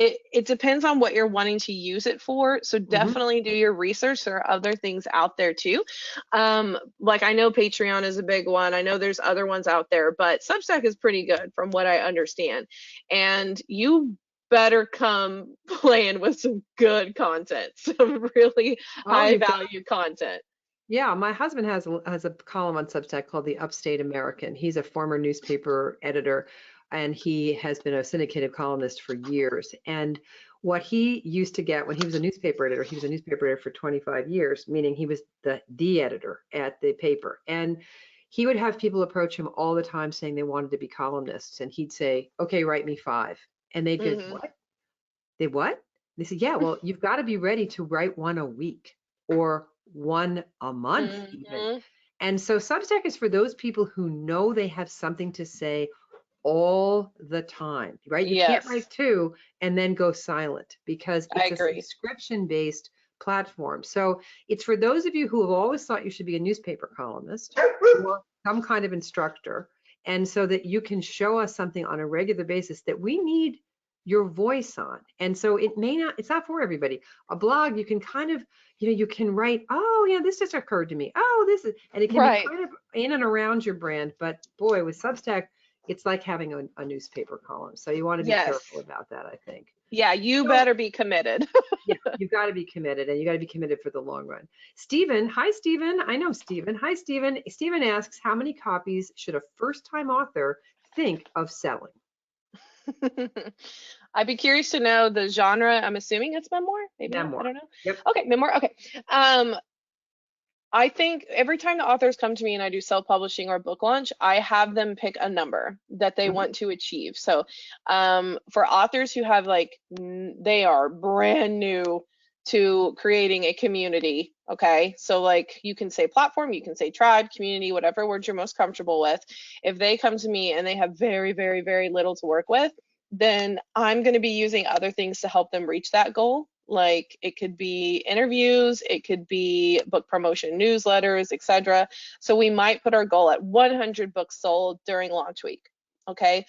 It depends on what you're wanting to use it for. So Hmm. definitely do your research. There are other things out there too. Like I know Patreon is a big one. I know there's other ones out there, but Substack is pretty good from what I understand. And you better come playing with some good content, some really Oh, high you've got value content. Yeah, my husband has a column on Substack called The Upstate American. He's a former newspaper editor, and he has been a syndicated columnist for years. And what he used to get when he was a newspaper editor, he was a newspaper editor for 25 years, meaning he was the editor at the paper. And he would have people approach him all the time saying they wanted to be columnists, and he'd say, "Okay, write me 5." And they'd go, Hmm. "What? They what?" They said, "Yeah, well, you've got to be ready to write one a week or one a month even." Hmm. And so Substack is for those people who know they have something to say all the time, right? You can't Yes, write 2 and then go silent because I it's a agree. subscription-based platform. So it's for those of you who have always thought you should be a newspaper columnist or some kind of instructor, and so that you can show us something on a regular basis that we need your voice on. And so it's not for everybody. A blog, you can kind of, you can write, oh, yeah, this just occurred to me. Oh, this is, and it can be Right. kind of in and around your brand. But boy, with Substack, it's like having a newspaper column. So you want to be Yes. careful about that, I think. Yeah, you So better be committed. yeah, you've got to be committed, and you got to be committed for the long run. Stephen, hi Stephen. I know Stephen. Hi Stephen. Stephen asks, how many copies should a first-time author think of selling? I'd be curious to know the genre. I'm assuming it's memoir, maybe. I Memoir. don't know. Yep. Okay, memoir. Okay. I think every time the authors come to me and I do self-publishing or book launch, I have them pick a number that they Mhm. want to achieve. So, for authors who have like they are brand new to creating a community, okay? So like you can say platform, you can say tribe, community, whatever word you're most comfortable with. If they come to me and they have very, very, very little to work with, then I'm going to be using other things to help them reach that goal. Like it could be interviews, it could be book promotion newsletters, etc. So we might put our goal at 100 books sold during launch week, okay?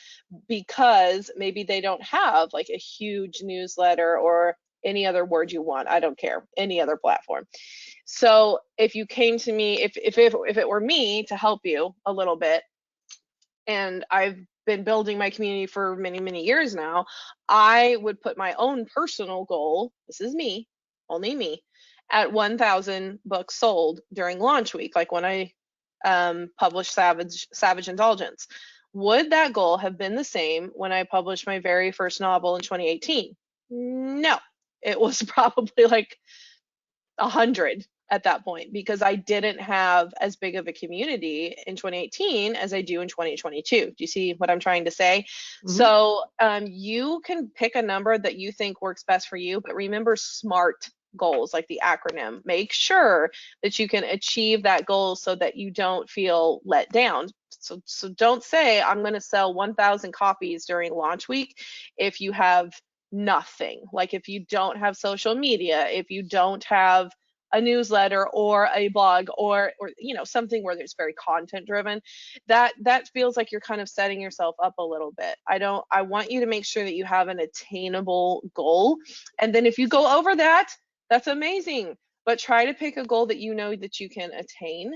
Because maybe they don't have like a huge newsletter or any other word you want. I don't care, any other platform. So if you came to me, if it were me to help you a little bit, and I've been building my community for many, many years now, I would put my own personal goal, this is me, only me, at 1,000 books sold during launch week, like when I published Savage Indulgence. Would that goal have been the same when I published my very first novel in 2018? No, it was probably like 100 at that point because I didn't have as big of a community in 2018 as I do in 2022. Do you see what I'm trying to say? Mhm. So you can pick a number that you think works best for you, but remember SMART goals, like the acronym. Make sure that you can achieve that goal so that you don't feel let down. So don't say I'm going to sell 1,000 copies during launch week if you have nothing. Like if you don't have social media, if you don't have a newsletter or a blog or something where there's very content driven, that feels like you're kind of setting yourself up a little bit. I want you to make sure that you have an attainable goal, and then if you go over that, that's amazing, but try to pick a goal that you know that you can attain.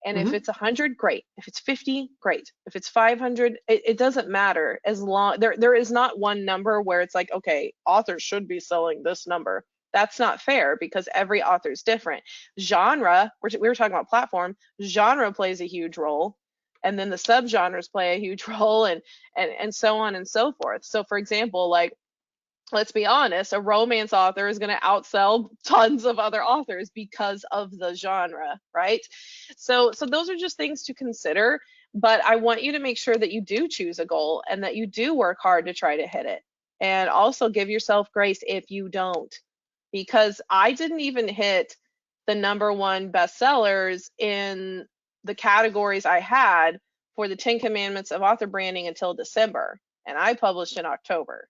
And if Mhm. it's 100, great. If it's 50, great. If it's 500, it doesn't matter. As long there is not one number where it's like, okay, authors should be selling this number. That's not fair because every author is different. Genre, we were talking about platform, genre plays a huge role. And then the subgenres play a huge role, and so on and so forth. So for example, like, let's be honest, a romance author is going to outsell tons of other authors because of the genre, right? So those are just things to consider, but I want you to make sure that you do choose a goal and that you do work hard to try to hit it. And also give yourself grace if you don't, because I didn't even hit the #1 bestsellers in the categories I had for the 10 Commandments of Author Branding until December, and I published in October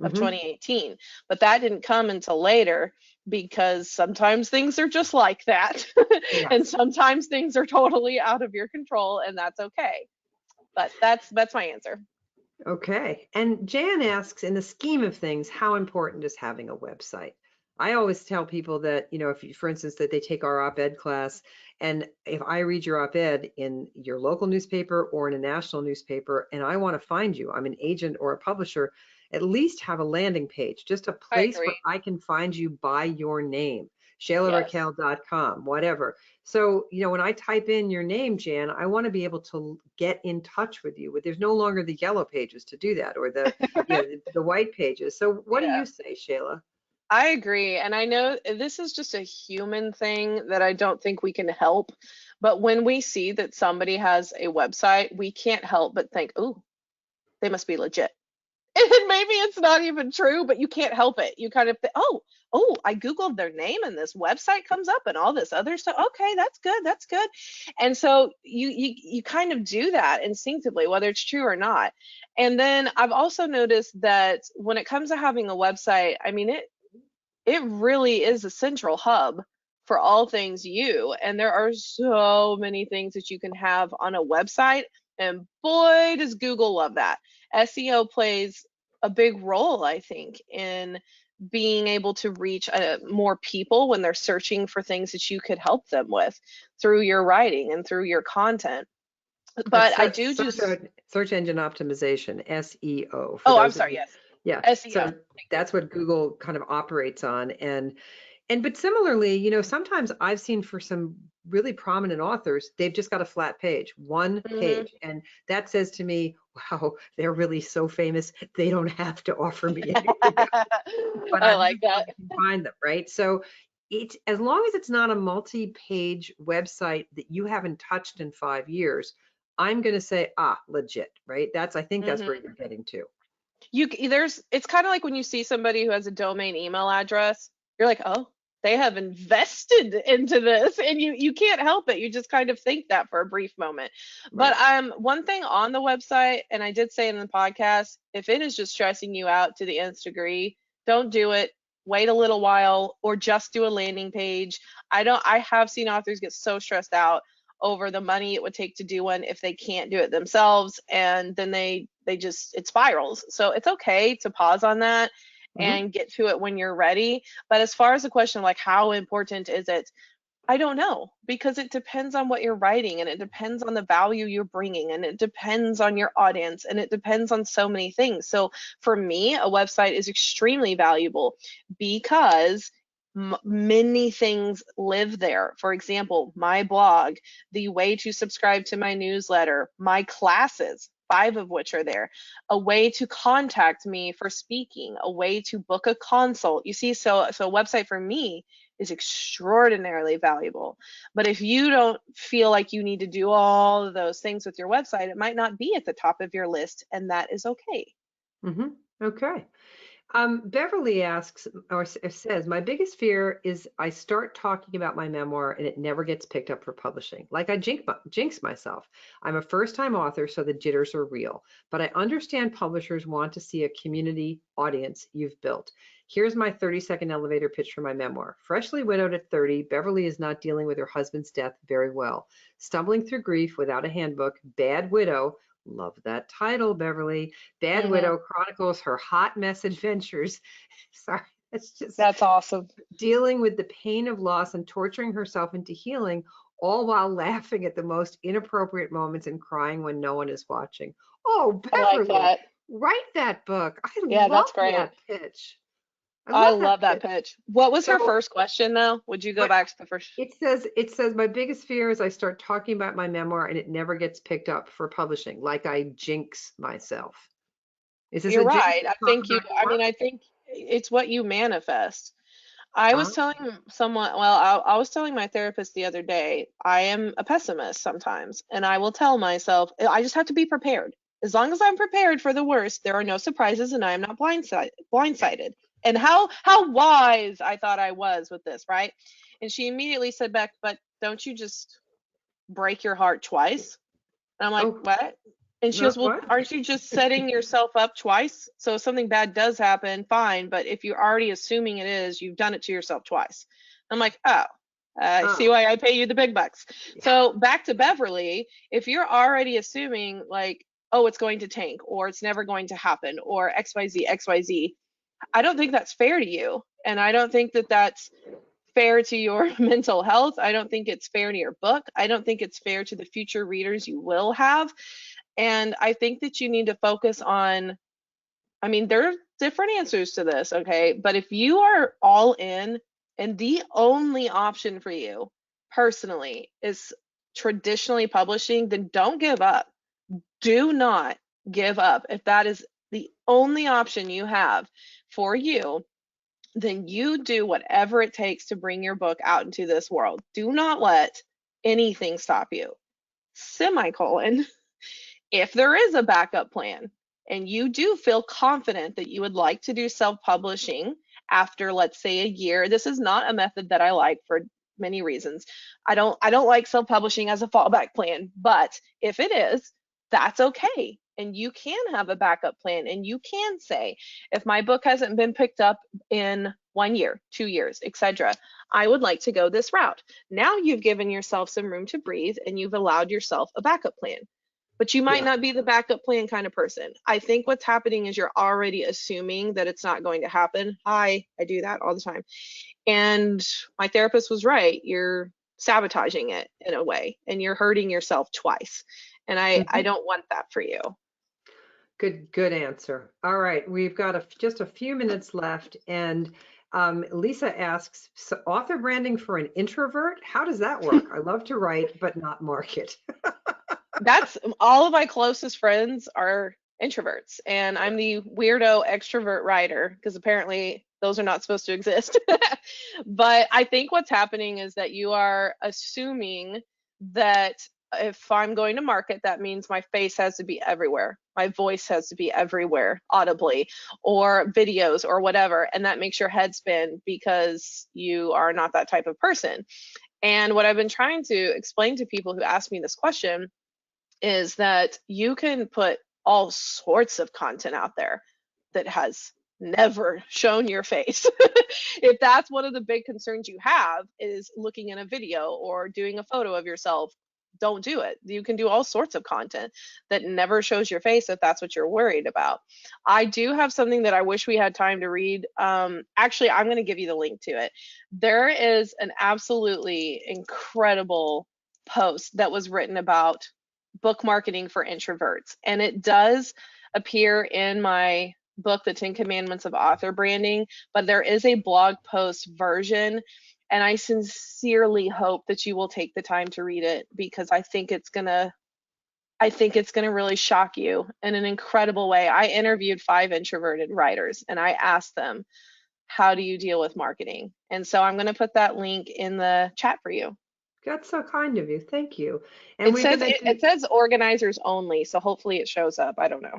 of Mhm. 2018. But that didn't come until later because sometimes things are just like that. And Yes. sometimes things are totally out of your control, and that's okay. But that's my answer. Okay. And Jan asks, in the scheme of things, how important is having a website? I always tell people that, if you, for instance, that they take our op-ed class, and if I read your op-ed in your local newspaper or in a national newspaper, and I want to find you, I'm an agent or a publisher, at least have a landing page, just a I place where agree. I can find you by your name, Yes. ShaylaRaquel.com, whatever. So, when I type in your name, Jan, I want to be able to get in touch with you. But there's no longer the yellow pages to do that, or the white pages. So what do Yeah. you say, Shayla? I agree. And I know this is just a human thing that I don't think we can help. But when we see that somebody has a website, we can't help but think, "Ooh, they must be legit." And maybe it's not even true, but you can't help it. You kind of think, oh, I Googled their name and this website comes up and all this other stuff. Okay, that's good, that's good. And so you kind of do that instinctively, whether it's true or not. And then I've also noticed that when it comes to having a website, I mean, it really is a central hub for all things you. And there are so many things that you can have on a website. And boy, does Google love that. SEO plays a big role, I think, in being able to reach more people when they're searching for things that you could help them with through your writing and through your content. But I Search, do just, search engine optimization, SEO, for oh, I'm those of sorry, you. yes, Yeah. SEO. So Thank you. that's what Google kind of operates on. And but similarly, sometimes I've seen for some really prominent authors, they've just got a flat page, one Hmm. page. And that says to me, wow, they're really so famous, they don't have to offer me anything else, but I I'm like just glad that. I can find them, right? So it, as long as it's not a multi-page website that you haven't touched in 5 years, I'm going to say, legit, right? I think that's where Hmm. you're getting to. There's, it's kind of like when you see somebody who has a domain email address, you're like, oh, they have invested into this, and you can't help it. You just kind of think that for a brief moment. But Right. one thing on the website, and I did say in the podcast, if it is just stressing you out to the nth degree, don't do it. Wait a little while, or just do a landing page. I have seen authors get so stressed out over the money it would take to do one if they can't do it themselves, and then they just, it spirals. So it's okay to pause on that Hmm. and get to it when you're ready. But as far as the question of like how important is it, I don't know, because it depends on what you're writing, and it depends on the value you're bringing, and it depends on your audience, and it depends on so many things. So for me, a website is extremely valuable because many things live there. For example, my blog, the way to subscribe to my newsletter, my classes, 5 of which are there, a way to contact me for speaking, a way to book a consult. You see, so a website for me is extraordinarily valuable. But if you don't feel like you need to do all of those things with your website, it might not be at the top of your list, and that is okay. Hmm. Okay. Beverly asks or says, my biggest fear is I start talking about my memoir and it never gets picked up for publishing. Like I jinx myself. I'm a first-time author, so the jitters are real. But I understand publishers want to see a community audience you've built. Here's my 30-second elevator pitch for my memoir. Freshly widowed at 30, Beverly is not dealing with her husband's death very well. Stumbling through grief without a handbook, Bad Widow, love that title, Beverly. Bad Hmm. Widow chronicles her hot mess adventures. Sorry, it's just That's awesome. dealing with the pain of loss and torturing herself into healing, all while laughing at the most inappropriate moments and crying when no one is watching. Oh, I like Beverly, that. write that book. I Yeah, love that's great. that pitch. I I love that love that pitch. pitch. What was her So, first question though? Would you go my, back to the first? it says my biggest fear is I start talking about my memoir and it never gets picked up for publishing, like I jinx myself. Is this You're a jinx right. to talk about your work? I think it's what you manifest. I Uh, was telling someone, well, I was telling my therapist the other day, I am a pessimist sometimes, and I will tell myself, I just have to be prepared. As long as I'm prepared for the worst, there are no surprises, and I am not blindsided. And how wise I thought I was with this, right? And she immediately said back, but don't you just break your heart twice? And I'm like, oh, what? And she no, goes, well, what? aren't you just setting yourself up twice? So if something bad does happen, fine. But if you're already assuming it is, you've done it to yourself twice. I'm like, oh, I see Oh, why I pay you the big bucks. yeah. So back to Beverly, if you're already assuming like, oh, it's going to tank, or it's never going to happen, or XYZ, XYZ, I don't think that's fair to you. And I don't think that that's fair to your mental health. I don't think it's fair to your book. I don't think it's fair to the future readers you will have. And I think that you need to focus on, I mean, there are different answers to this, okay? But if you are all in and the only option for you personally is traditionally publishing, then don't give up. Do not give up. If that is the only option you have for you, then you do whatever it takes to bring your book out into this world. Do not let anything stop you. Semicolon, if there is a backup plan and you do feel confident that you would like to do self-publishing after, let's say, a year, this is not a method that I like for many reasons. I don't like self-publishing as a fallback plan, but if it is, that's okay. And you can have a backup plan, and you can say, if my book hasn't been picked up in 1 year, 2 years, etc., I would like to go this route. Now you've given yourself some room to breathe, and you've allowed yourself a backup plan, but you might Yeah. not be the backup plan kind of person. I think what's happening is you're already assuming that it's not going to happen. I do that all the time. And my therapist was right. You're sabotaging it in a way, and you're hurting yourself twice. And I Mhm. don't want that for you. Good answer. All right, we've got just a few minutes left, and Lisa asks, so author branding for an introvert? How does that work? I love to write, but not market. That's all of my closest friends are introverts, and I'm the weirdo extrovert writer because apparently those are not supposed to exist. But I think what's happening is that you are assuming that if I'm going to market, that means my face has to be everywhere. My voice has to be everywhere audibly, or videos or whatever. And that makes your head spin because you are not that type of person. And what I've been trying to explain to people who ask me this question is that you can put all sorts of content out there that has never shown your face. If that's one of the big concerns you have is looking in a video or doing a photo of yourself, don't do it. You can do all sorts of content that never shows your face if that's what you're worried about. I do have something that I wish we had time to read. Actually, I'm going to give you the link to it. There is an absolutely incredible post that was written about book marketing for introverts. And it does appear in my book, The 10 Commandments of Author Branding, but there is a blog post version. And I sincerely hope that you will take the time to read it because I think it's gonna really shock you in an incredible way. I interviewed 5 introverted writers and I asked them, how do you deal with marketing? And so I'm gonna put that link in the chat for you. That's so kind of you. Thank you. And It we're says gonna it, do, it says organizers only, so hopefully it shows up. I don't know.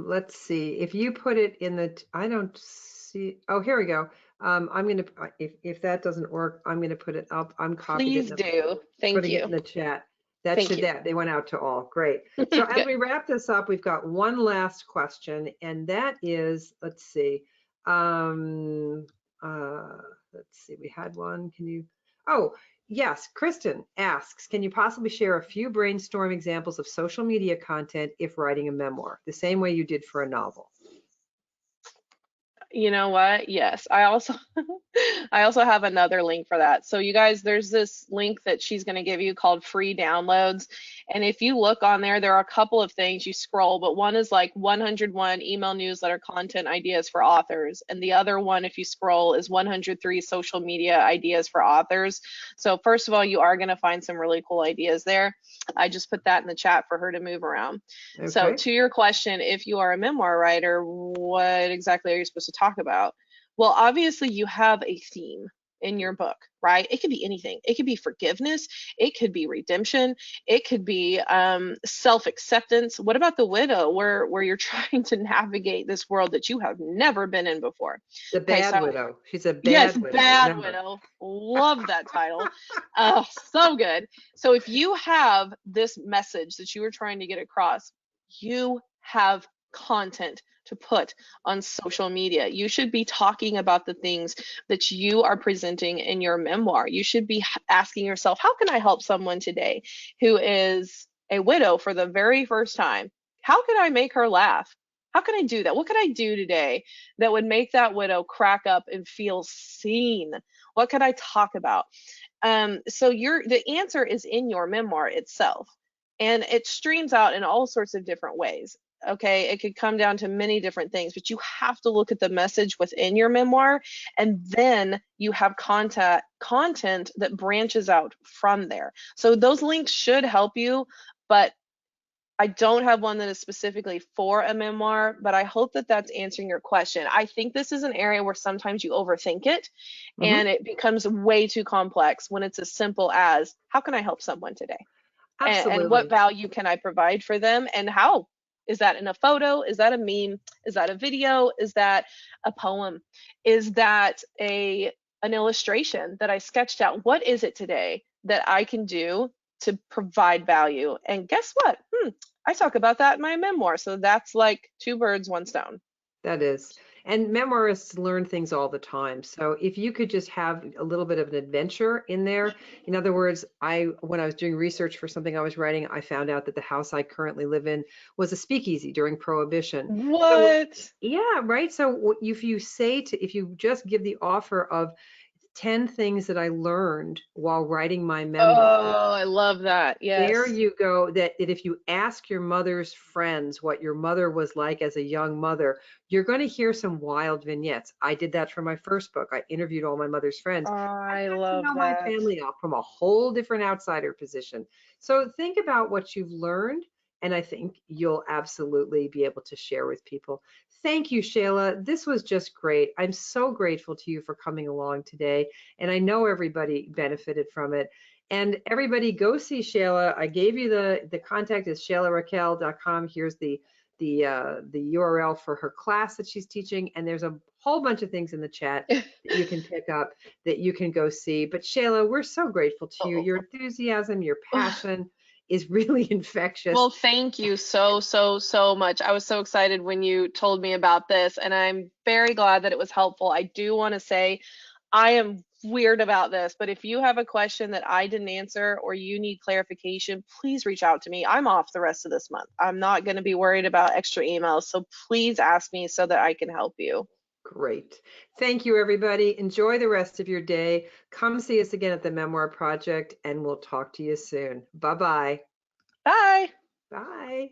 let's see, if you put it in I don't see, oh, here we go. I'm gonna, if that doesn't work, I'm gonna put it up. I'm copied it Please and I'm do. Thank putting it in you. the chat. Thank you. They went out to all. Great. So as Good. we wrap this up, we've got one last question, and that is, let's see. Um, uh, let's see, we had one. Can you, oh, yes, Kristen asks, can you possibly share a few brainstorm examples of social media content if writing a memoir, the same way you did for a novel? You know what? Yes. I also I also have another link for that. So you guys, there's this link that she's going to give you called free downloads. And if you look on there, there are a couple of things you scroll, but one is like 101 email newsletter content ideas for authors. And the other one, if you scroll, is 103 social media ideas for authors. So first of all, you are going to find some really cool ideas there. I just put that in the chat for her to move around. So Okay. to your question, if you are a memoir writer, what exactly are you supposed to talk about? Well, obviously you have a theme in your book, right? It could be anything. It could be forgiveness. It could be redemption. It could be self-acceptance. What about the widow, where you're trying to navigate this world that you have never been in before? The Okay, bad so widow. She's a yes, bad widow, Bad remember. Widow. Love that title. Oh, so good. So if you have this message that you are trying to get across, you have content to put on social media. You should be talking about the things that you are presenting in your memoir. You should be asking yourself, how can I help someone today who is a widow for the very first time? How can I make her laugh? How can I do that? What could I do today that would make that widow crack up and feel seen? What could I talk about? So the answer is in your memoir itself, and it streams out in all sorts of different ways. Okay, it could come down to many different things, but you have to look at the message within your memoir, and then you have content that branches out from there. So those links should help you, but I don't have one that is specifically for a memoir, but I hope that that's answering your question. I think this is an area where sometimes you overthink it and Hmm. it becomes way too complex when it's as simple as how can I help someone today? And what Absolutely. value can I provide for them? And how? Is that in a photo? Is that a meme? Is that a video? Is that a poem? Is that an illustration that I sketched out? What is it today that I can do to provide value? And guess what? I talk about that in my memoir. So that's like two birds, one stone. That is. And memoirists learn things all the time. So if you could just have a little bit of an adventure in there. In other words, when I was doing research for something I was writing, I found out that the house I currently live in was a speakeasy during Prohibition. So What? yeah, right. So if you just give the offer of 10 things that I learned while writing my memoir. Oh, I love that. There Yes. you go. That if you ask your mother's friends what your mother was like as a young mother, you're going to hear some wild vignettes. I did that for my first book. I interviewed all my mother's friends. I I got to love know my that. family off from a whole different outsider position. So think about what you've learned, and I think you'll absolutely be able to share with people. Thank you, Shayla. This was just great. I'm so grateful to you for coming along today, and I know everybody benefited from it. And everybody go see Shayla. I gave you the contact is shaylaraquel.com. Here's the URL for her class that she's teaching. And there's a whole bunch of things in the chat that you can pick up that you can go see. But Shayla, we're so grateful to you. Your enthusiasm, your passion is really infectious. Well, thank you so, so, so much. I was so excited when you told me about this, and I'm very glad that it was helpful. I do want to say I am weird about this, but if you have a question that I didn't answer or you need clarification, please reach out to me. I'm off the rest of this month. I'm not going to be worried about extra emails, so please ask me so that I can help you. Great. Thank you, everybody. Enjoy the rest of your day. Come see us again at the Memoir Project, and we'll talk to you soon. Bye-bye. Bye. Bye.